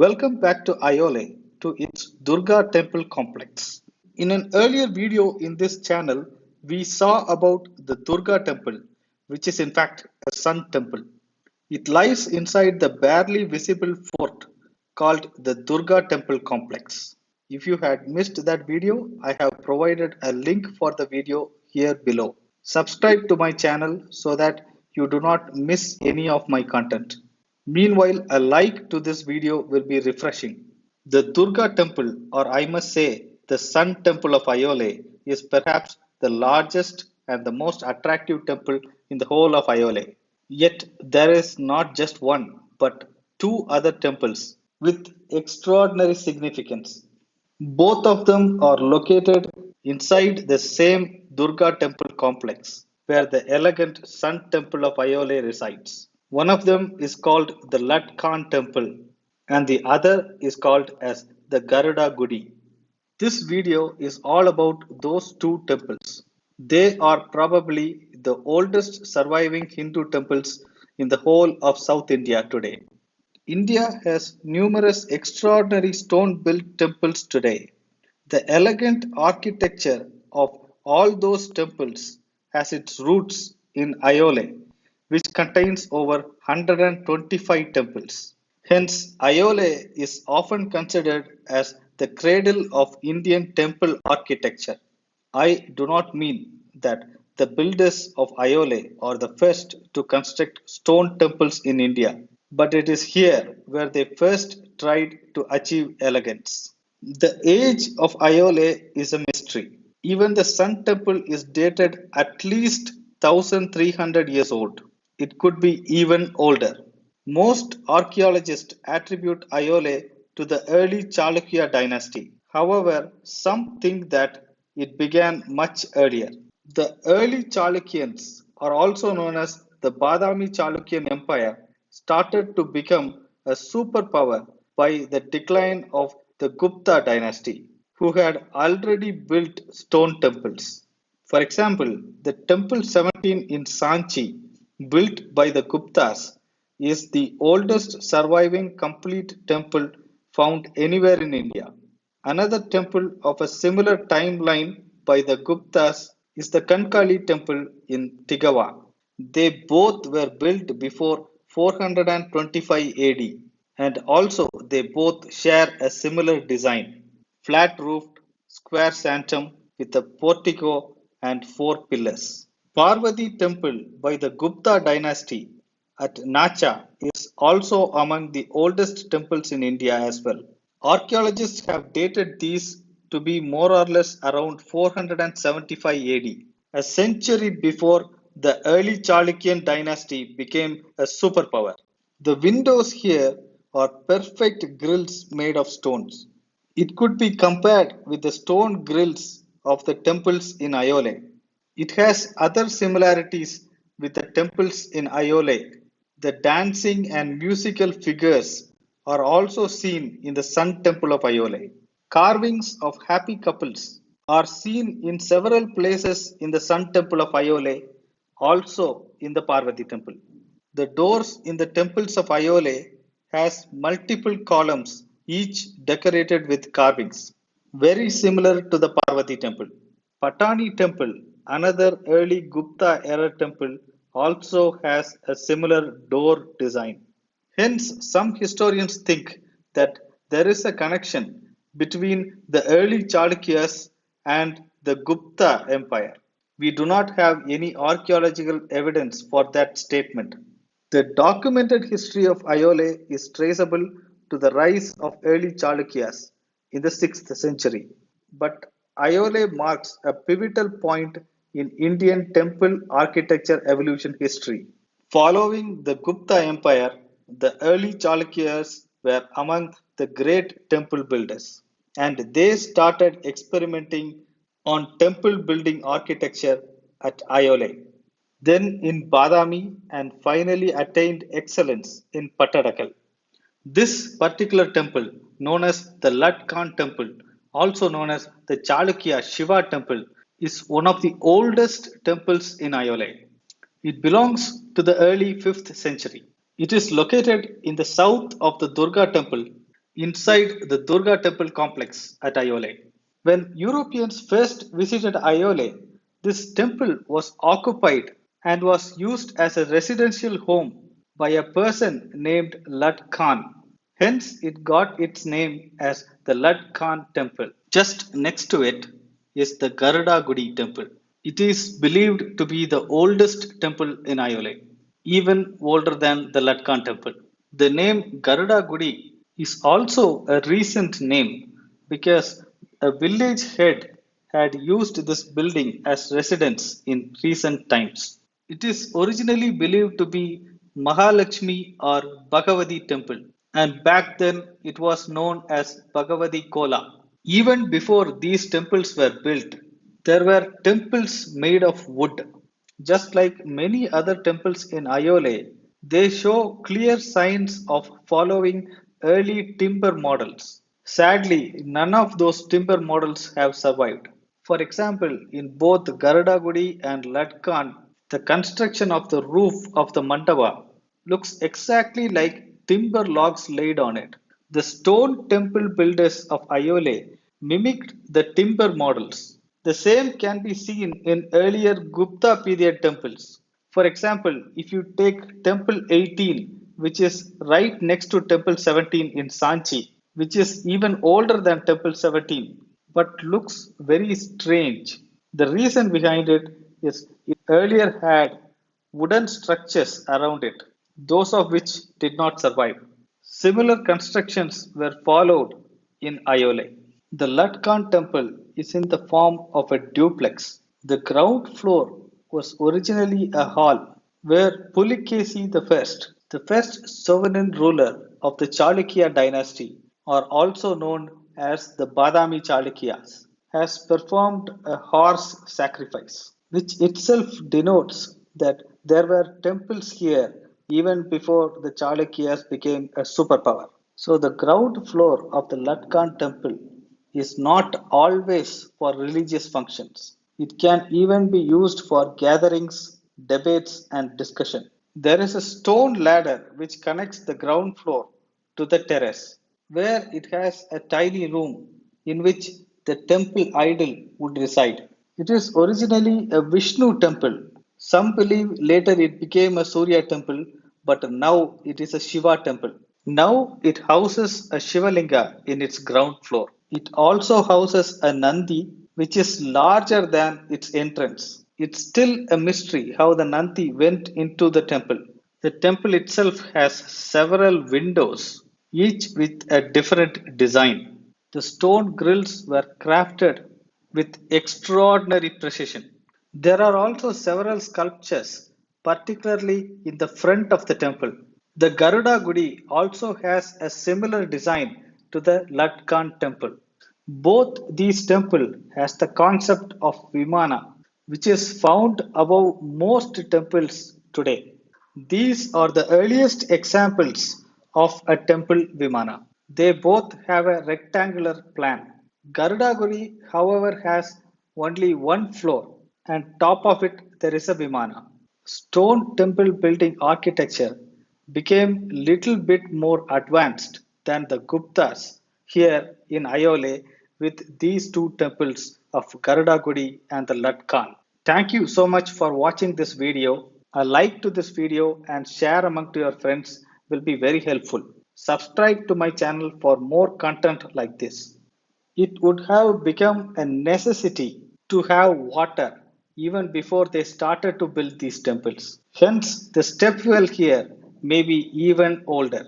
Welcome back to Aihole, to its Durga temple complex. In an earlier video in this channel, we saw about the Durga temple, which is in fact a sun temple. It lies inside the barely visible fort called the Durga temple complex. If you had missed that video, I have provided a link for the video here below. Subscribe to my channel so that you do not miss any of my content. Meanwhile, a like to this video will be refreshing. The Durga temple, or I must say the Sun temple of Aihole, is perhaps the largest and the most attractive temple in the whole of Aihole. Yet there is not just one, but two other temples with extraordinary significance. Both of them are located inside the same Durga temple complex, where the elegant Sun temple of Aihole resides. One of them is called the Lat Khan temple, and the other is called as the Garudagudi. This video is all about those two temples. They are probably the oldest surviving Hindu temples in the whole of South India today. India has numerous extraordinary stone built temples today. The elegant architecture of all those temples has its roots in Aihole, which contains over 125 temples. Hence, Aihole is often considered as the cradle of Indian temple architecture. I do not mean that the builders of Aihole are the first to construct stone temples in India, but it is here where they first tried to achieve elegance. The age of Aihole is a mystery. Even the Sun temple is dated at least 1300 years old. It could be even older. Most archaeologists attribute Aihole to the early Chalukya dynasty. However, some think that it began much earlier. The early Chalukyans, are also known as the Badami Chalukyan Empire, started to become a superpower by the decline of the Gupta dynasty, who had already built stone temples. For example, the Temple 17 in Sanchi, built by the Guptas, is the oldest surviving complete temple found anywhere in India. Another temple of a similar timeline by the Guptas is the Kankali temple in Tigawa. They both were built before 425 AD, and also they both share a similar design, flat roofed, square sanctum with a portico and four pillars. Parvati temple by the Gupta dynasty at Nacha is also among the oldest temples in India as well. Archaeologists have dated these to be more or less around 475 AD, a century before the early Chalukyan dynasty became a superpower. The windows here are perfect grills made of stones. It could be compared with the stone grills of the temples in Aihole. It has other similarities with the temples in Aihole. The dancing and musical figures are also seen in the Sun Temple of Aihole. Carvings of happy couples are seen in several places in the Sun Temple of Aihole, also in the Parvati Temple. The doors in the temples of Aihole has multiple columns, each decorated with carvings, very similar to the Parvati Temple. Patani Temple, another early Gupta era temple, also has a similar door design. Hence, some historians think that there is a connection between the early Chalukyas and the Gupta Empire. We do not have any archaeological evidence for that statement. The documented history of Aihole is traceable to the rise of early Chalukyas in the 6th century. But Aihole marks a pivotal point in Indian temple architecture evolution history. Following the Gupta Empire, the early Chalukyas were among the great temple builders, and they started experimenting on temple building architecture at Aihole, then in Badami, and finally attained excellence in Pattadakal. This particular temple, known as the Lat Khan temple, also known as the Chalukya Shiva temple, is one of the oldest temples in Aihole. It belongs to the early 5th century. It is located in the south of the Durga temple inside the Durga temple complex at Aihole. When Europeans first visited Aihole, this temple was occupied and was used as a residential home by a person named Lad Khan. Hence, it got its name as the Lad Khan temple. Just next to it is the Garudagudi temple. It is believed to be the oldest temple in Aihole, even older than the Latkan temple. The name Garudagudi is also a recent name because a village head had used this building as residence in recent times. It is originally believed to be Mahalakshmi or Bhagavati temple, and back then it was known as Bhagavati Kola. Even before these temples were built, there were temples made of wood. Just like many other temples in Ayole, they show clear signs of following early timber models. Sadly, none of those timber models have survived. For example, in both Garudagudi and Latkan, the construction of the roof of the mandapa looks exactly like timber logs laid on it. The stone temple builders of Ayole mimicked the timber models. The same can be seen in earlier Gupta period temples. For example, if you take Temple 18, which is right next to Temple 17 in Sanchi, which is even older than Temple 17, but looks very strange. The reason behind it is it earlier had wooden structures around it, those of which did not survive. Similar constructions were followed in Ayole. The Latkan temple is in the form of a duplex. The ground floor was originally a hall where Pulikesi the first sovereign ruler of the Chalukya dynasty, or also known as the Badami Chalukyas, has performed a horse sacrifice, which itself denotes that there were temples here even before the Chalukyas became a superpower. So, the ground floor of the Latkan temple is not always for religious functions. It can even be used for gatherings, debates, and discussion. There is a stone ladder which connects the ground floor to the terrace, where it has a tiny room in which the temple idol would reside. It is originally a Vishnu temple. Some believe later it became a Surya temple, but now it is a Shiva temple. Now it houses a Shivalinga in its ground floor. It also houses a Nandi, which is larger than its entrance. It's still a mystery how the Nandi went into the temple. The temple itself has several windows, each with a different design. The stone grills were crafted with extraordinary precision. There are also several sculptures, particularly in the front of the temple. The Garudagudi also has a similar design to the Latkan temple. Both these temples has the concept of Vimana, which is found above most temples today. These are the earliest examples of a temple Vimana. They both have a rectangular plan. Garudaguri, however, has only one floor, and top of it there is a Vimana. Stone temple building architecture became little bit more advanced than the Guptas here in Ayole with these two temples of Garudagudi and the Latkan. Thank you so much for watching this video. A like to this video and share among to your friends will be very helpful. Subscribe to my channel for more content like this. It would have become a necessity to have water even before they started to build these temples. Hence, the step well here may be even older.